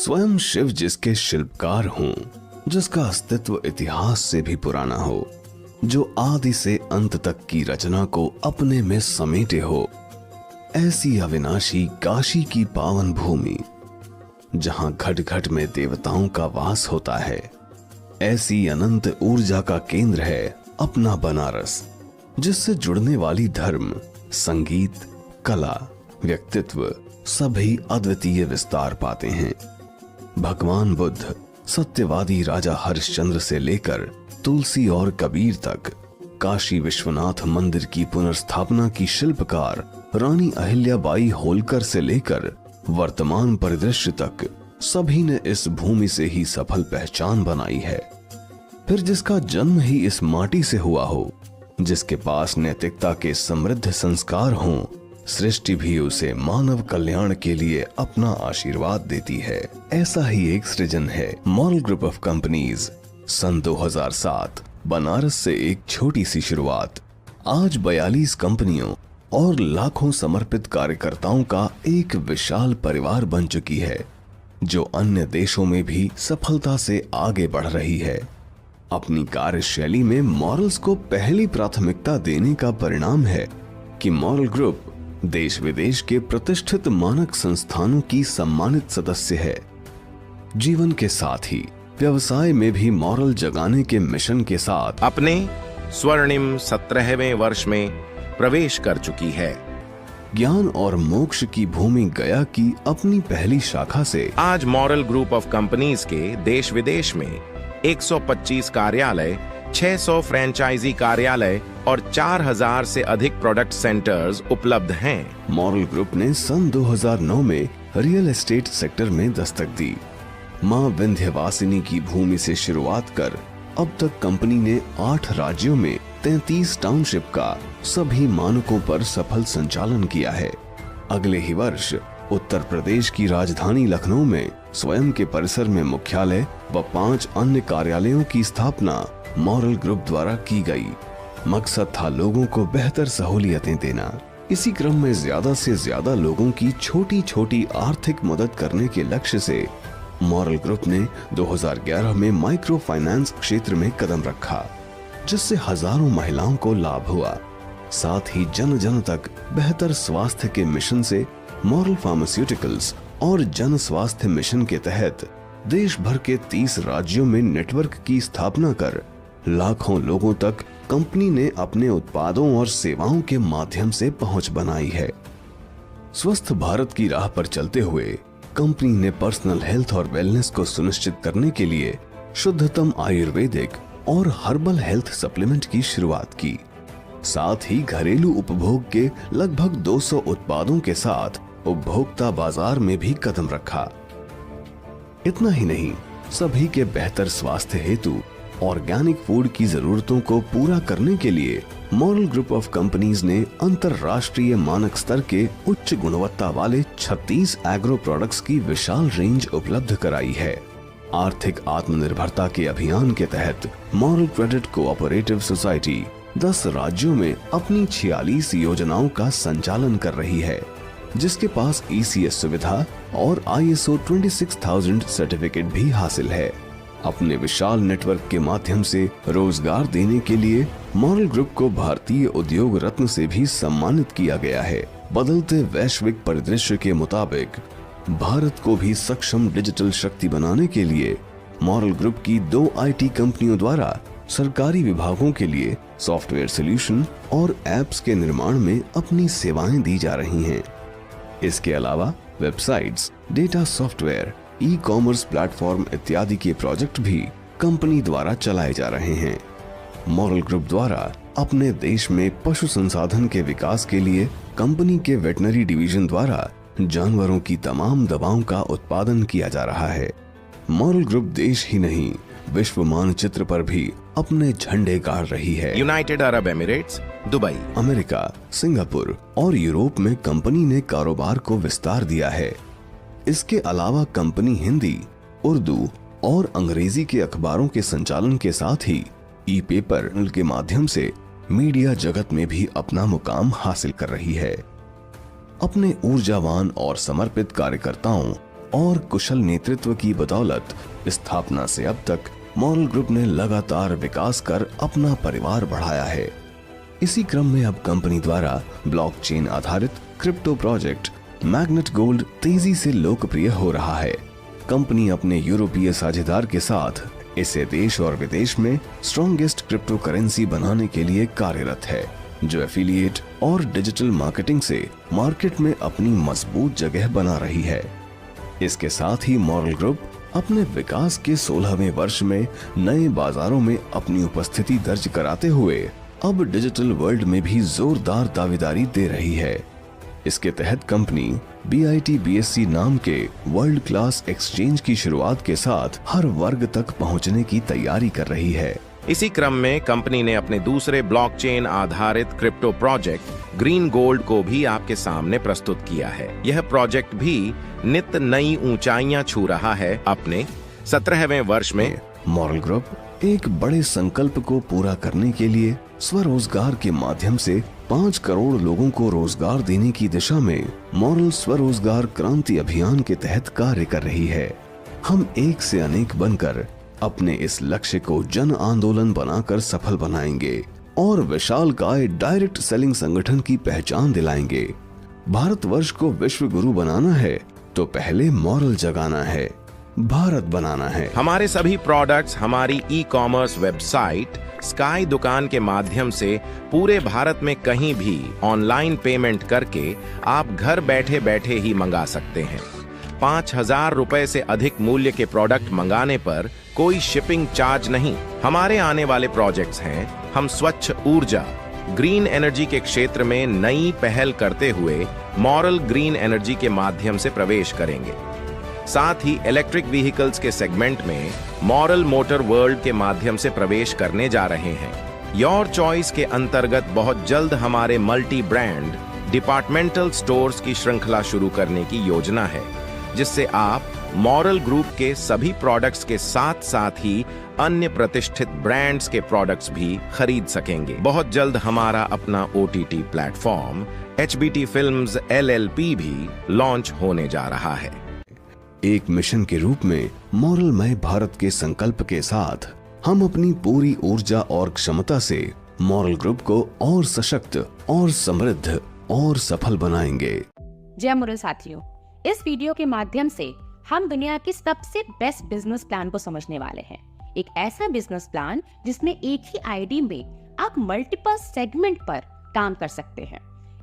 स्वयं शिव जिसके शिल्पकार हों, जिसका अस्तित्व इतिहास से भी पुराना हो, जो आदि से अंत तक की रचना को अपने में समेटे हो, ऐसी अविनाशी काशी की पावन भूमि जहां घट घट में देवताओं का वास होता है, ऐसी अनंत ऊर्जा का केंद्र है अपना बनारस, जिससे जुड़ने वाली धर्म, संगीत, कला, व्यक्तित्व सभी अद्वितीय विस्तार पाते हैं। भगवान बुद्ध, सत्यवादी राजा हरिश्चंद्र से लेकर तुलसी और कबीर तक, काशी विश्वनाथ मंदिर की पुनर्स्थापना की शिल्पकार रानी अहिल्याबाई होलकर से लेकर वर्तमान परिदृश्य तक सभी ने इस भूमि से ही सफल पहचान बनाई है। फिर जिसका जन्म ही इस माटी से हुआ हो, जिसके पास नैतिकता के समृद्ध संस्कार हों, सृष्टि भी उसे मानव कल्याण के लिए अपना आशीर्वाद देती है। ऐसा ही एक सृजन है मॉरल ग्रुप ऑफ कंपनीज। सन 2007 बनारस से एक छोटी सी शुरुआत आज 42 कंपनियों और लाखों समर्पित कार्यकर्ताओं का एक विशाल परिवार बन चुकी है, जो अन्य देशों में भी सफलता से आगे बढ़ रही है। अपनी कार्यशैली में मॉरल्स को पहली प्राथमिकता देने का परिणाम है कि मॉरल ग्रुप देश विदेश के प्रतिष्ठित मानक संस्थानों की सम्मानित सदस्य है। जीवन के साथ ही व्यवसाय में भी मॉरल जगाने के मिशन के साथ अपने स्वर्णिम 17वें वर्ष में प्रवेश कर चुकी है। ज्ञान और मोक्ष की भूमि गया की अपनी पहली शाखा से आज मॉरल ग्रुप ऑफ कंपनीज के देश विदेश में 125 कार्यालय, 600 फ्रेंचाइजी कार्यालय और 4000 से अधिक प्रोडक्ट सेंटर्स उपलब्ध हैं। मॉरल ग्रुप ने सन 2009 में रियल एस्टेट सेक्टर में दस्तक दी। मां विंध्यवासिनी की भूमि से शुरुआत कर अब तक कंपनी ने 8 राज्यों में 33 टाउनशिप का सभी मानकों पर सफल संचालन किया है। अगले ही वर्ष उत्तर प्रदेश की राजधानी लखनऊ में स्वयं के परिसर में मुख्यालय व 5 अन्य कार्यालयों की स्थापना मॉरल ग्रुप द्वारा की गई। मकसद था लोगों को बेहतर सहूलियतें देना। इसी क्रम में ज्यादा से ज्यादा लोगों की छोटी छोटी आर्थिक मदद करने के लक्ष्य से मॉरल ग्रुप ने 2011 में माइक्रो फाइनेंस क्षेत्र में कदम रखा, जिससे हजारों महिलाओं को लाभ हुआ। साथ ही जन जन तक बेहतर स्वास्थ्य के मिशन से मॉरल फार्मास्यूटिकल्स और जन स्वास्थ्य मिशन के तहत देश भर के 30 राज्यों में नेटवर्क की स्थापना कर लाखों लोगों तक कंपनी ने अपने उत्पादों और सेवाओं के माध्यम से पहुंच बनाई है। स्वस्थ भारत की राह पर चलते हुए कंपनी ने पर्सनल हेल्थ और वेलनेस को सुनिश्चित करने के लिए शुद्धतम आयुर्वेदिक और हर्बल हेल्थ सप्लीमेंट की शुरुआत की। साथ ही घरेलू उपभोग के लगभग 200 उत्पादों के साथ उपभोक्ता बाजार में भी कदम रखा। इतना ही नहीं, सभी के बेहतर स्वास्थ्य हेतु ऑर्गेनिक फूड की जरूरतों को पूरा करने के लिए मॉरल ग्रुप ऑफ कंपनीज ने अंतरराष्ट्रीय मानक स्तर के उच्च गुणवत्ता वाले 36 एग्रो प्रोडक्ट्स की विशाल रेंज उपलब्ध कराई है। आर्थिक आत्मनिर्भरता के अभियान के तहत मॉरल क्रेडिट कोऑपरेटिव सोसाइटी 10 राज्यों में अपनी 46 योजनाओं का संचालन कर रही है, जिसके पास ECS सुविधा और ISO 26000 सर्टिफिकेट भी हासिल है। अपने विशाल नेटवर्क के माध्यम से रोजगार देने के लिए मॉरल ग्रुप को भारतीय उद्योग रत्न से भी सम्मानित किया गया है। बदलते वैश्विक परिदृश्य के मुताबिक भारत को भी सक्षम डिजिटल शक्ति बनाने के लिए मॉरल ग्रुप की 2 IT कंपनियों द्वारा सरकारी विभागों के लिए सॉफ्टवेयर सॉल्यूशन और एप्स के निर्माण में अपनी सेवाएं दी जा रही हैं। इसके अलावा websites, data software, e-commerce platform इत्यादि के प्रोजेक्ट भी कंपनी द्वारा चलाए जा रहे हैं। मॉरल ग्रुप द्वारा अपने देश में पशु संसाधन के विकास के लिए कंपनी के वेटनरी डिवीजन द्वारा जानवरों की तमाम दवाओं का उत्पादन किया जा रहा है। मॉरल ग्रुप देश ही नहीं, विश्व मानचित्र पर भी अपने झंडे गाड़ रही है। United Arab Emirates, Dubai, America, Singapore और यूरोप में कंपनी ने कारोबार को विस्तार दिया है। इसके अलावा कंपनी हिंदी, उर्दू और अंग्रेजी के अखबारों के संचालन के साथ ही ई-पेपर के माध्यम से मीडिया जगत में भी अपना मुकाम हासिल कर रही है। अपने ऊर्जावान और समर्पित कार्यकर्ताओं और कुशल नेतृत्व की बदौलत स्थापना से अब तक मॉरल ग्रुप ने लगातार विकास कर अपना परिवार बढ़ाया है। इसी क्रम में अब कंपनी द्वारा ब्लॉकचेन आधारित क्रिप्टो प्रोजेक्ट मैग्नेट गोल्ड तेजी से लोकप्रिय हो रहा है। कंपनी अपने यूरोपीय साझेदार के साथ इसे देश और विदेश में स्ट्रॉन्गेस्ट क्रिप्टो करेंसी बनाने के लिए कार्यरत है, जो एफिलिएट और डिजिटल मार्केटिंग से मार्केट में अपनी मजबूत जगह बना रही है। इसके साथ ही मॉरल ग्रुप अपने विकास के 16वें वर्ष में नए बाजारों में अपनी उपस्थिति दर्ज कराते हुए अब डिजिटल वर्ल्ड में भी जोरदार दावेदारी दे रही है। इसके तहत कंपनी BIT-BSC नाम के वर्ल्ड क्लास एक्सचेंज की शुरुआत के साथ हर वर्ग तक पहुंचने की तैयारी कर रही है। इसी क्रम में कंपनी ने अपने दूसरे ब्लॉकचेन आधारित क्रिप्टो प्रोजेक्ट ग्रीन गोल्ड को भी आपके सामने प्रस्तुत किया है। यह प्रोजेक्ट भी नित नई ऊंचाइयां छू रहा है। अपने 17वें वर्ष में मॉरल ग्रुप एक बड़े संकल्प को पूरा करने के लिए स्वरोजगार के माध्यम से 5 करोड़ लोगों को रोजगार देने की दिशा में मॉरल स्वरोजगार क्रांति अभियान के तहत कार्य कर रही है। हम एक से अनेक बनकर अपने इस लक्ष्य को जन आंदोलन बनाकर सफल बनाएंगे और विशालकाय डायरेक्ट सेलिंग संगठन की पहचान दिलाएंगे। भारतवर्ष को विश्व गुरु बनाना है तो पहले मॉरल जगाना है, भारत बनाना है। हमारे सभी प्रोडक्ट्स हमारी ई-कॉमर्स वेबसाइट स्काई दुकान के माध्यम से पूरे भारत में कहीं भी ऑनलाइन पेमेंट करके आप घर बैठे बैठे ही मंगा सकते हैं। 5,000 रुपए से अधिक मूल्य के प्रोडक्ट मंगाने पर कोई शिपिंग चार्ज नहीं। हमारे आने वाले प्रोजेक्ट्स हैं, हम स्वच्छ ऊर्जा ग्रीन एनर्जी के क्षेत्र में नई पहल करते हुए मॉरल ग्रीन एनर्जी के माध्यम से प्रवेश करेंगे। साथ ही इलेक्ट्रिक व्हीकल्स के सेगमेंट में मॉरल मोटर वर्ल्ड के माध्यम से प्रवेश करने जा रहे हैं। योर चॉइस के अंतर्गत बहुत जल्द हमारे मल्टी ब्रांड डिपार्टमेंटल स्टोर्स की श्रृंखला शुरू करने की योजना है, जिससे आप मॉरल ग्रुप के सभी प्रोडक्ट्स के साथ साथ ही अन्य प्रतिष्ठित ब्रांड्स के प्रोडक्ट्स भी खरीद सकेंगे। बहुत जल्द हमारा अपना OTT platform HBT films LLP भी लॉन्च होने जा रहा है। एक मिशन के रूप में मॉरलमय भारत के संकल्प के साथ हम अपनी पूरी ऊर्जा और क्षमता से मॉरल ग्रुप को और सशक्त और समृद्ध और सफल बनाएंगे। जय मॉरल साथियों, इस वीडियो के माध्यम से हम दुनिया की सबसे बेस्ट बिजनेस प्लान को समझने वाले हैं। एक ऐसा बिजनेस प्लान जिसमें एक ही आईडी में आप मल्टीपल सेगमेंट पर काम कर सकते हैं।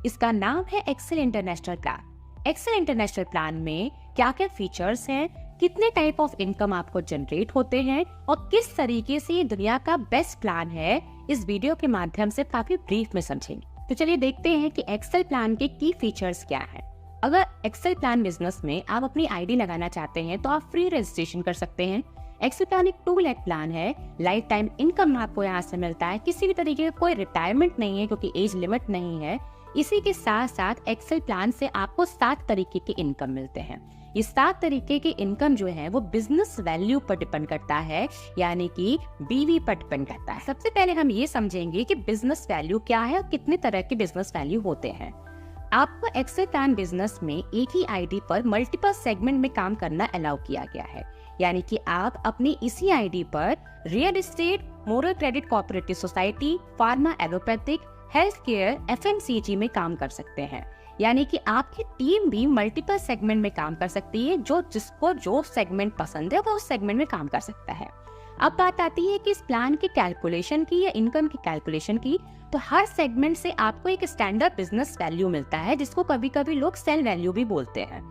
इसका नाम है Excel International Plan. Excel International Plan में क्या क्या फीचर्स हैं, कितने टाइप ऑफ इनकम आपको जनरेट होते हैं और किस तरीके से ये दुनिया का बेस्ट प्लान है, इस वीडियो के माध्यम से काफी ब्रीफ में समझेंगे। तो चलिए देखते हैं कि एक्सेल प्लान के की फीचर्स क्या हैं। अगर एक्सेल प्लान बिजनेस में आप अपनी आईडी लगाना चाहते हैं तो आप फ्री रजिस्ट्रेशन कर सकते हैं। एक्सेल प्लान एक 2 लाख प्लान है। लाइफ टाइम इनकम आपको यहाँ से मिलता है। किसी भी तरीके का कोई रिटायरमेंट नहीं है क्योंकि एज लिमिट नहीं है। इसी के साथ साथ एक्सेल प्लान से आपको 7 तरीके के इनकम मिलते हैं। ये 7 तरीके के इनकम जो है वो बिजनेस वैल्यू पर डिपेंड करता है, यानी कि BV पर डिपेंड करता है। सबसे पहले हम ये समझेंगे कि बिजनेस वैल्यू क्या है और कितने तरह के बिजनेस वैल्यू होते हैं। आपको एक्सेल प्लान बिजनेस में एक ही आईडी पर मल्टीपल सेगमेंट में काम करना अलाउ किया गया है, यानी कि आप अपनी इसी आईडी पर real estate, moral credit cooperative society, pharma, allopathic, health care, FMCG में काम कर सकते हैं। यानी कि आपकी टीम भी मल्टीपल सेगमेंट में काम कर सकती है। जिसको जो सेगमेंट पसंद है वो उस सेगमेंट में काम कर सकता है। अब बात आती है कि इस प्लान की कैलकुलेशन की या इनकम की कैलकुलेशन की, तो हर सेगमेंट से आपको एक स्टैंडर्ड बिजनेस वैल्यू मिलता है, जिसको कभी कभी लोग सेल वैल्यू भी बोलते हैं।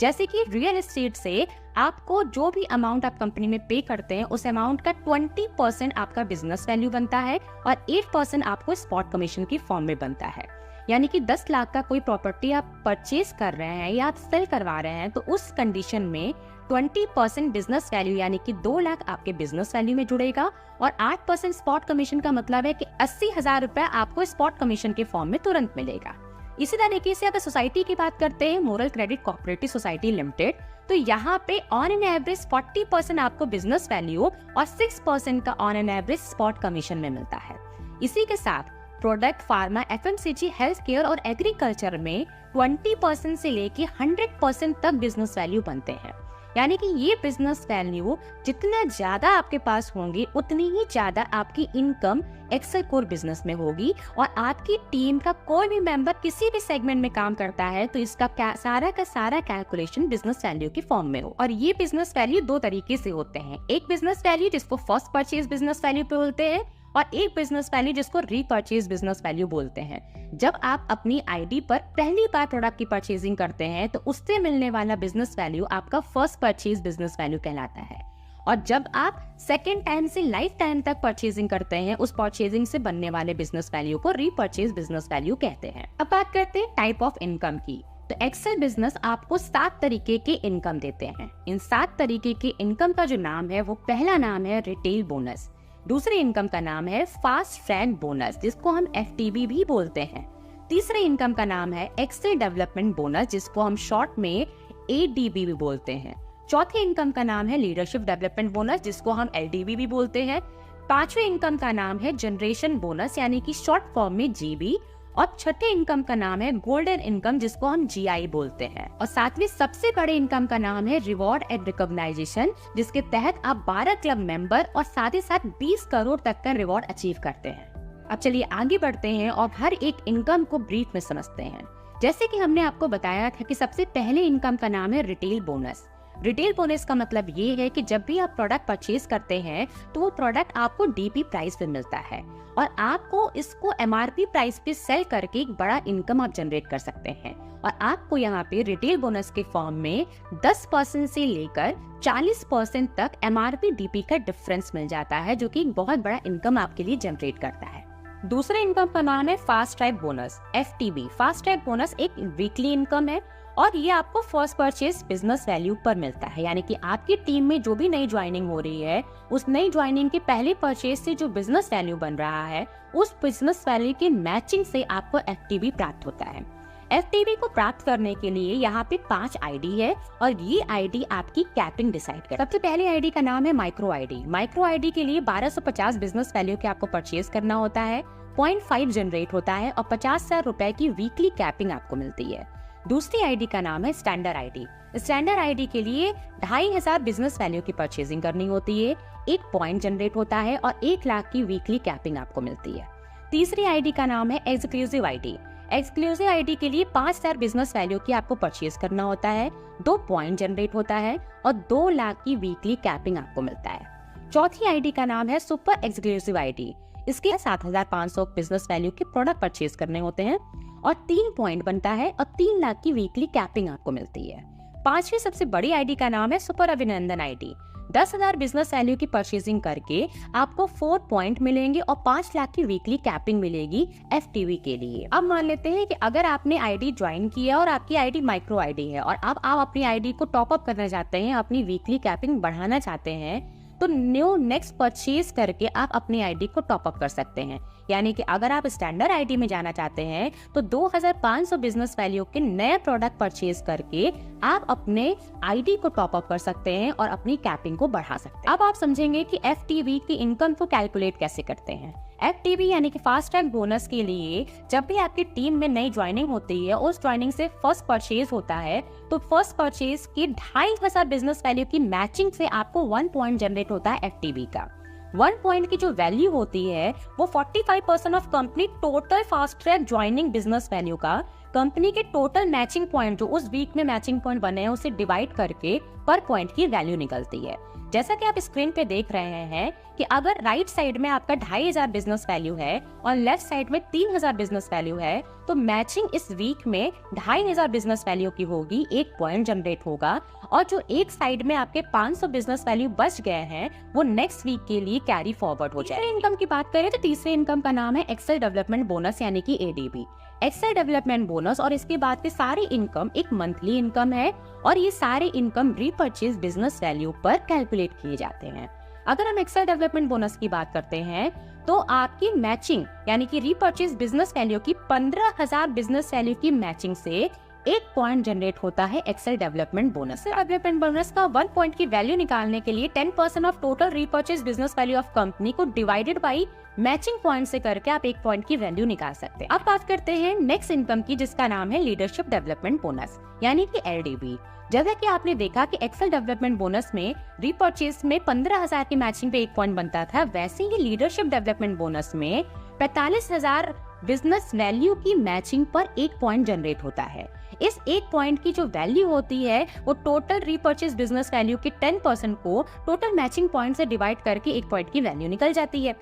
जैसे कि रियल एस्टेट से आपको जो भी अमाउंट आप कंपनी में पे करते हैं उस अमाउंट का 20% आपका बिजनेस वैल्यू बनता है और 8% आपको स्पॉट कमीशन की फॉर्म में बनता है। यानी कि 10 लाख का कोई प्रॉपर्टी आप परचेज कर रहे हैं या आप सेल करवा रहे हैं तो उस कंडीशन में 20% बिजनेस वैल्यू यानी कि 2 लाख आपके बिजनेस वैल्यू में जुड़ेगा और 8% स्पॉट कमीशन का मतलब है कि 80,000 रुपए आपको स्पॉट कमीशन के फॉर्म में तुरंत मिलेगा। इसी तरीके से अगर सोसाइटी की बात करते हैं, moral credit cooperative society limited, तो यहाँ पे ऑन एन एवरेज 40% आपको बिजनेस वैल्यू और 6% का on an average spot commission में मिलता है। इसी के साथ product, pharma, FMCG, health care और एग्रीकल्चर में 20% से लेके 100% तक बिजनेस वैल्यू बनते हैं। यानी कि ये बिजनेस वैल्यू जितना ज्यादा आपके पास होंगी उतनी ही ज्यादा आपकी इनकम एक्सेल कोर बिजनेस में होगी। और आपकी टीम का कोई भी मेंबर किसी भी सेगमेंट में काम करता है तो इसका सारा का सारा कैलकुलेशन बिजनेस वैल्यू की फॉर्म में हो। और ये बिजनेस वैल्यू दो तरीके से होते हैं, एक बिजनेस वैल्यू जिसको फर्स्ट परचेज बिजनेस वैल्यू पे बोलते हैं और एक बिजनेस वैल्यू जिसको रीपरचेज बिजनेस वैल्यू बोलते हैं। जब आप अपनी आईडी पर पहली बार प्रोडक्ट की परचेजिंग करते हैं तो उससे मिलने वाला बिजनेस वैल्यू आपका फर्स्ट परचेज बिजनेस वैल्यू कहलाता है। और जब आप सेकेंड टाइम से लाइफ टाइम तक परचेजिंग करते हैं उस परचेजिंग से बनने वाले बिजनेस वैल्यू को रीपरचेज बिजनेस वैल्यू कहते हैं। अब बात करते हैं टाइप ऑफ इनकम की। तो एक्सेल बिजनेस आपको 7 तरीके के इनकम देते हैं। इन 7 तरीके के इनकम का जो नाम है वो पहला नाम है रिटेल बोनस, दूसरे इनकम का नाम है फास्ट ट्रैक बोनस जिसको हम FTB भी बोलते हैं, तीसरे इनकम का नाम है एक्सेल डेवलपमेंट बोनस जिसको हम शॉर्ट में ADB भी बोलते हैं, चौथे इनकम का नाम है लीडरशिप डेवलपमेंट बोनस जिसको हम LDB भी बोलते हैं, पांचवे इनकम का नाम है जनरेशन बोनस यानी कि शॉर्ट फॉर्म में GB, और छठे इनकम का नाम है गोल्डन इनकम जिसको हम GI बोलते हैं, और सातवें सबसे बड़े इनकम का नाम है रिवॉर्ड एंड रिकॉग्नाइजेशन जिसके तहत आप 12 क्लब मेंबर और साथ ही साथ 20 करोड़ तक का रिवॉर्ड अचीव करते हैं। अब चलिए आगे बढ़ते हैं और हर एक इनकम को ब्रीफ में समझते हैं। जैसे कि हमने आपको बताया था कि सबसे पहले इनकम का नाम है रिटेल बोनस। रिटेल बोनस का मतलब ये है कि जब भी आप प्रोडक्ट परचेज करते हैं तो वो प्रोडक्ट आपको DP प्राइस पे मिलता है और आपको इसको MRP प्राइस पे सेल करके एक बड़ा इनकम आप जनरेट कर सकते हैं। और आपको यहाँ पे रिटेल बोनस के फॉर्म में 10% से लेकर 40% तक MRP DP का डिफरेंस मिल जाता है जो कि एक बहुत बड़ा इनकम आपके लिए जनरेट करता है। दूसरे इनकम का नाम है fast track bonus FTB। Fast track bonus एक वीकली इनकम है और ये आपको फर्स्ट परचेज बिजनेस वैल्यू पर मिलता है, यानी कि आपकी टीम में जो भी नई ज्वाइनिंग हो रही है उस नई ज्वाइनिंग के पहले परचेज से जो बिजनेस वैल्यू बन रहा है उस बिजनेस वैल्यू के मैचिंग से आपको FTB प्राप्त होता है। FTB को प्राप्त करने के लिए यहाँ पे 5 ID है और ये ID आपकी कैपिंग डिसाइड करता है। सबसे पहले ID का नाम है माइक्रो ID। माइक्रो ID के लिए 1250 बिजनेस वैल्यू के आपको परचेज करना होता है, 0.5 जनरेट होता है और 50,000 रुपए की वीकली कैपिंग आपको मिलती है। दूसरी आईडी का नाम है स्टैंडर्ड आईडी। स्टैंडर्ड आईडी के लिए 2,500 बिजनेस वैल्यू की परचेजिंग करनी होती है, 1 पॉइंट जनरेट होता है और 1 लाख की वीकली कैपिंग आपको मिलती है। तीसरी आईडी का नाम है एक्सक्लूसिव आईडी। एक्सक्लूसिव आईडी के लिए 5,000 बिजनेस वैल्यू की आपको परचेज करना होता है, 2 पॉइंट जनरेट होता है और 2 लाख की वीकली कैपिंग आपको मिलता है। चौथी आईडी का नाम है सुपर एक्सक्लूसिव आईडी। इसके 7,500 बिजनेस वैल्यू के प्रोडक्ट परचेज करने होते हैं और 3 पॉइंट बनता है और 3 लाख की वीकली कैपिंग आपको मिलती है। पांचवी सबसे बड़ी आईडी का नाम है सुपर अभिनंदन आईडी। 10,000 बिजनेस वैल्यू की परचेजिंग करके आपको 4 पॉइंट मिलेंगे और 5 लाख की वीकली कैपिंग मिलेगी FTB के लिए। अब मान लेते हैं कि अगर आपने आईडी ज्वाइन किया और आपकी आईडी माइक्रो आईडी है और अब आप अपनी आईडी को टॉप अप करना चाहते हैं, अपनी वीकली कैपिंग बढ़ाना चाहते हैं, तो न्यू नेक्स्ट परचेज करके आप अपनी आईडी को टॉप अप कर सकते हैं। यानी कि अगर आप स्टैंडर्ड आईडी में जाना चाहते हैं तो 2,500 बिजनेस वैल्यू के नए प्रोडक्ट परचेज करके आप अपने आईडी को टॉप अप कर सकते हैं और अपनी कैपिंग को बढ़ा सकते हैं। अब आप समझेंगे कि FTB की इनकम को कैलकुलेट कैसे करते हैं। FTB यानी कि फास्ट ट्रैक बोनस के लिए जब भी आपकी टीम में नई ज्वाइनिंग होती है, उस ज्वाइनिंग से फर्स्ट परचेज होता है, तो फर्स्ट परचेज की 2,500 बिजनेस वैल्यू की मैचिंग से आपको 1 पॉइंट जनरेट होता है FTB का। 1 पॉइंट की जो वैल्यू होती है वो 45% of company total fast track joining business value का कंपनी के टोटल मैचिंग पॉइंट जो उस वीक में मैचिंग पॉइंट बने हैं उसे डिवाइड करके पर पॉइंट की वैल्यू निकलती है। जैसा कि आप स्क्रीन पे देख रहे हैं कि अगर राइट साइड में आपका 2,500 बिजनेस वैल्यू है और लेफ्ट साइड में 3,000 बिजनेस वैल्यू है, तो मैचिंग इस वीक में 2,500 बिजनेस वैल्यू की होगी, 1 पॉइंट जनरेट होगा और जो एक साइड में आपके 500 बिजनेस वैल्यू बच गए हैं वो नेक्स्ट वीक के लिए कैरी फॉरवर्ड हो जाए। इनकम की बात करें तो तीसरे इनकम का नाम है एक्सेल डेवलपमेंट बोनस यानी कि ADB। एक्सेल डेवलपमेंट बोनस और इसके बाद के सारे इनकम एक मंथली इनकम है और ये सारे इनकम रीपरचेज बिजनेस वैल्यू पर कैलकुलेट किए जाते हैं। अगर हम एक्सेल डेवलपमेंट बोनस की बात करते हैं तो आपकी मैचिंग यानी कि रीपरचेज बिजनेस वैल्यू की 15,000 बिजनेस वैल्यू की मैचिंग से 1 पॉइंट जनरेट होता है Excel development bonus. Development bonus का 1 पॉइंट की वैल्यू निकालने के लिए 10% of total repurchase business value of company को डिवाइडेड बाई मैचिंग पॉइंट से करके आप एक पॉइंट की वैल्यू निकाल सकते हैं। अब बात करते हैं नेक्स्ट इनकम की, जिसका नाम है लीडरशिप डेवलपमेंट बोनस यानी कि LDB। जैसा कि आपने देखा कि एक्सेल डेवलपमेंट बोनस में रीपर्चेस में 15,000 की मैचिंग पे एक पॉइंट बनता था, वैसे ही लीडरशिप डेवलपमेंट बोनस में 45,000 बिजनेस वैल्यू की मैचिंग पर एक पॉइंट जनरेट होता है। इस एक पॉइंट की जो वैल्यू होती है वो टोटल रीपर्चेस बिजनेस वैल्यू के 10% को टोटल मैचिंग पॉइंट से डिवाइड करके एक पॉइंट की वैल्यू निकल जाती है।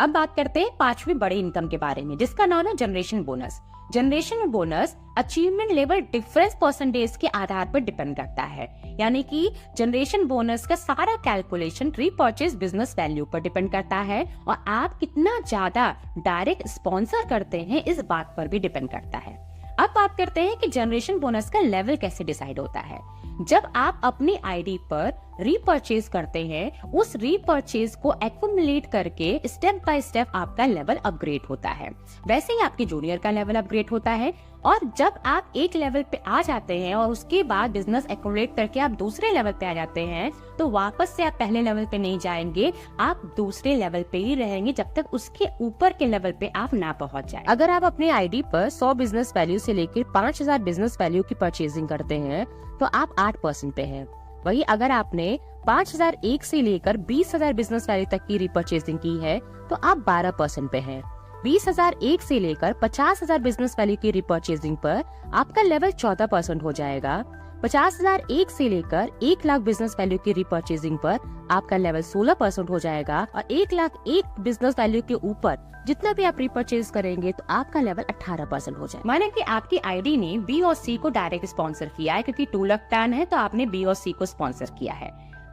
अब बात करते हैं 5वीं बड़े इनकम के बारे में, जिसका नाम है generation bonus. Generation bonus achievement level difference percentage के आधार पर डिपेंड करता है, यानी कि जनरेशन बोनस का सारा कैलकुलेशन रीपर्चेस बिजनेस वैल्यू पर डिपेंड करता है और आप कितना ज्यादा डायरेक्ट स्पॉन्सर करते हैं इस बात पर भी डिपेंड करता है। अब बात करते हैं कि जनरेशन बोनस का लेवल कैसे डिसाइड होता है। जब आप अपनी आईडी पर रीपर्चेज करते हैं, उस रीपर्चेज को एक्युमुलेट करके स्टेप बाय स्टेप आपका लेवल अपग्रेड होता है। वैसे ही आपके जूनियर का लेवल अपग्रेड होता है और जब आप एक लेवल पे आ जाते हैं और उसके बाद बिजनेस एक्युमुलेट करके आप दूसरे लेवल पे आ जाते हैं, तो वापस से आप पहले लेवल पे नहीं जाएंगे, आप दूसरे लेवल पे ही रहेंगे जब तक उसके ऊपर के लेवल पे आप ना पहुंच जाए। अगर आप अपनी आईडी पर 100 बिजनेस वैल्यू से लेकर 5,000 बिजनेस वैल्यू की परचेजिंग करते हैं तो आप 8% पे हैं। वही अगर आपने 5,001 से लेकर 20,000 बिजनेस वैल्यू तक की रिपर्चेजिंग की है तो आप 12% पे हैं। 20,001 से लेकर 50,000 बिजनेस वैल्यू की रिपर्चेजिंग पर आपका लेवल 14% हो जाएगा। 50,001 से लेकर 1 लाख बिजनेस वैल्यू की रिपर्चेजिंग पर आपका लेवल 16% हो जाएगा और 1,01,000 बिजनेस वैल्यू के ऊपर जितना भी आप रिपर्चेज करेंगे तो आपका लेवल 18% हो जाएगा। माने कि आपकी आईडी ने बी और सी को डायरेक्ट स्पॉन्सर किया है, क्योंकि 2 लाख प्लान है तो आपने बी और सी को स्पॉन्सर किया है।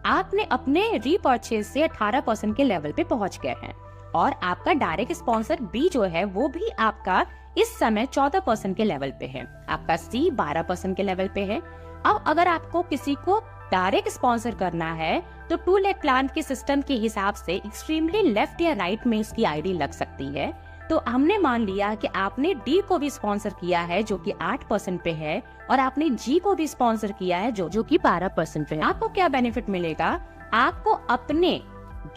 आपने अपने रिपर्चेज से 18% के लेवल पे पहुंच गए हैं और आपका डायरेक्ट स्पॉन्सर बी जो है वो भी आपका इस समय 14% के लेवल पे है, आपका सी 12% के लेवल पे है। अब अगर आपको किसी को डायरेक्ट स्पॉन्सर करना है तो 2 लाख प्लान के सिस्टम के हिसाब से एक्सट्रीमली लेफ्ट या राइट में इसकी आईडी लग सकती है। तो हमने मान लिया कि आपने डी को भी स्पॉन्सर किया है जो कि 8% पे है और आपने जी को भी स्पॉन्सर किया है जो कि 12% पे है। आपको क्या बेनिफिट मिलेगा? आपको अपने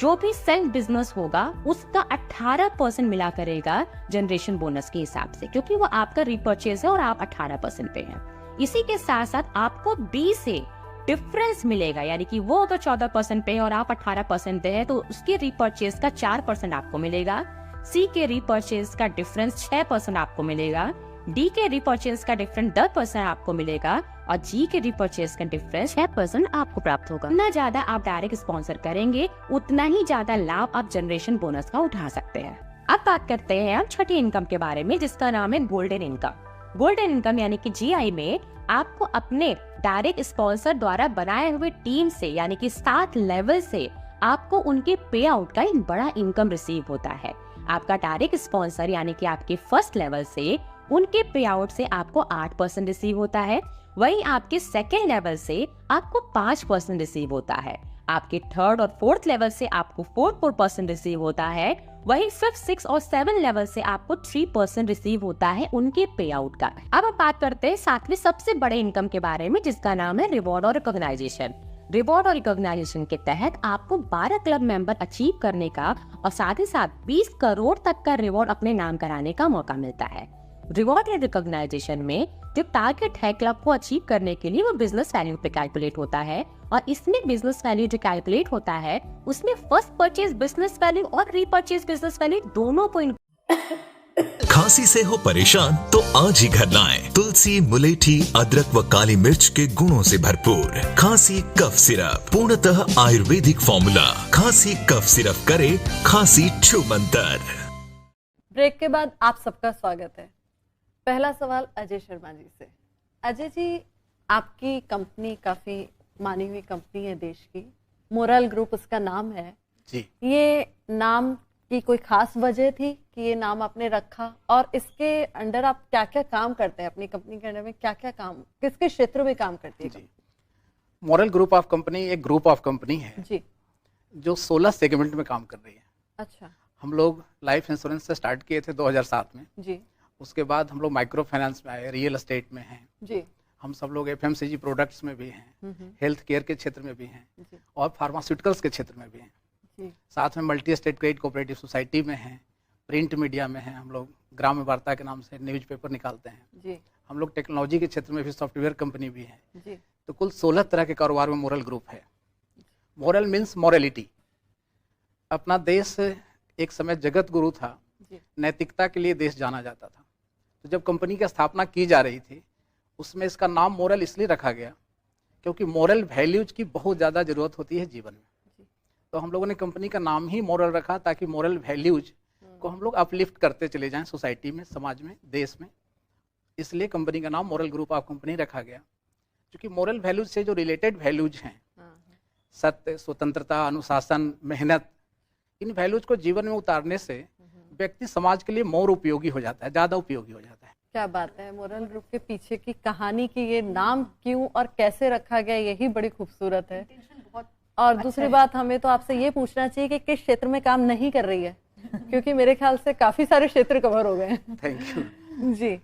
जो भी सेल्फ बिजनेस होगा उसका 18% मिला करेगा जनरेशन बोनस के हिसाब से, क्योंकि वो आपका रिपर्चेज है और आप 18% पे हैं। इसी के साथ साथ आपको बी से डिफरेंस मिलेगा, यानी कि वो अगर 14% पे है और आप 18% पे है तो उसके रिपर्चेज का 4% आपको मिलेगा। सी के रिपर्चेज का डिफरेंस 6% आपको मिलेगा। डी के रिपर्चेज का डिफरेंस 10% आपको मिलेगा और जी के रिपर्चेज का डिफरेंस 6% आपको प्राप्त होगा। जितना ज्यादा आप डायरेक्ट स्पॉन्सर करेंगे उतना ही ज्यादा लाभ आप जनरेशन बोनस का उठा सकते हैं। अब बात करते हैं हम छठी इनकम के बारे में, जिसका नाम है गोल्डन इनकम। गोल्डन इनकम यानी कि GI में आपको अपने डायरेक्ट स्पॉन्सर द्वारा बनाए हुए टीम से यानी कि 7 लेवल से आपको उनके पे आउट का एक बड़ा इनकम रिसीव होता है। आपका डायरेक्ट स्पॉन्सर यानी कि आपके फर्स्ट लेवल से उनके पे आउट से आपको 8% रिसीव होता है, वहीं आपके सेकेंड लेवल से आपको 5% रिसीव होता है। आपके थर्ड और फोर्थ लेवल से आपको 4% रिसीव होता है, वही 5th, 6th और 7th लेवल से आपको 3% रिसीव होता है उनके पे आउट का। अब हम बात करते हैं 7वें सबसे बड़े इनकम के बारे में, जिसका नाम है रिवॉर्ड और रिकॉग्नाइजेशन। रिवॉर्ड और रिकॉग्नाइजेशन के तहत आपको 12 क्लब मेंबर अचीव करने का और साथ ही साथ 20 करोड़ तक का रिवॉर्ड अपने नाम कराने का मौका मिलता है। रिवॉर्ड एंड रिकॉग्नाइजेशन में जो टारगेट है क्लब को अचीव करने के लिए वो बिजनेस वैल्यू पे कैलकुलेट होता है और इसमें बिजनेस वैल्यू जो कैलकुलेट होता है उसमें फर्स्ट परचेज बिजनेस वैल्यू और रीपरचेज बिजनेस वैल्यू दोनों को खांसी से हो परेशान तो आज ही घर लाएं तुलसी, मुलेठी, अदरक व काली मिर्च के गुणों से भरपूर खांसी कफ सिरप, पूर्णतः आयुर्वेदिक फॉर्मूला। खांसी कफ सिरप करे खांसी छुमंतर। ब्रेक के बाद आप सबका स्वागत है। पहला सवाल अजय शर्मा जी से। अजय जी, आपकी कंपनी काफी मानी हुई कंपनी है देश की, मोरल ग्रुप उसका नाम है जी। ये नाम की कोई खास वजह थी कि ये नाम आपने रखा, और इसके अंडर आप क्या क्या काम करते हैं? अपनी कंपनी के अंडर में क्या क्या काम, किसके क्षेत्र में काम करती है? जी, मोरल ग्रुप ऑफ कंपनी एक ग्रुप ऑफ कंपनी है जी, जो 16 सेगमेंट में काम कर रही है। अच्छा। हम लोग लाइफ इंश्योरेंस से स्टार्ट किए थे 2007 में जी। उसके बाद हम लोग माइक्रो फाइनेंस में आए, रियल एस्टेट में हैं जी। हम सब लोग FMCG प्रोडक्ट्स में भी हैं, हेल्थ केयर के क्षेत्र में भी हैं जी। और फार्मास्यूटिकल्स के क्षेत्र में भी हैं। जी। साथ में multi state credit cooperative society में हैं, प्रिंट मीडिया में हैं, हम लोग ग्राम्य वार्ता के नाम से न्यूज़पेपर निकालते हैं। जी हम लोग टेक्नोलॉजी के क्षेत्र में भी सॉफ्टवेयर कंपनी भी है। जी तो कुल 16 तरह के कारोबार में मोरल ग्रुप है। Moral means morality. अपना देश एक समय जगत गुरु था, जी नैतिकता के लिए देश जाना जाता था। तो जब कंपनी की स्थापना की जा रही थी उसमें इसका नाम मोरल इसलिए रखा गया क्योंकि मोरल वैल्यूज की बहुत ज़्यादा ज़रूरत होती है जीवन में। तो हम लोगों ने कंपनी का नाम ही मोरल रखा ताकि मोरल वैल्यूज को हम लोग अपलिफ्ट करते चले जाएं सोसाइटी में, समाज में, देश में। इसलिए कंपनी का नाम मोरल ग्रुप ऑफ कंपनी रखा गया। क्योंकि मोरल वैल्यूज से जो रिलेटेड वैल्यूज हैं, सत्य, स्वतंत्रता, अनुशासन, मेहनत, इन वैल्यूज को जीवन में उतारने से व्यक्ति समाज के लिए मोर उपयोगी हो जाता है, ज़्यादा उपयोगी हो जाता है। क्या बात है। मोरल ग्रुप के पीछे की कहानी की ये नाम क्यों और कैसे रखा गया यही बड़ी खूबसूरत है। और दूसरी बात हमें तो आपसे ये पूछना चाहिए कि किस क्षेत्र में काम नहीं कर रही है, क्योंकि मेरे ख्याल से काफी सारे क्षेत्र कवर हो गए हैं। Thank you. जी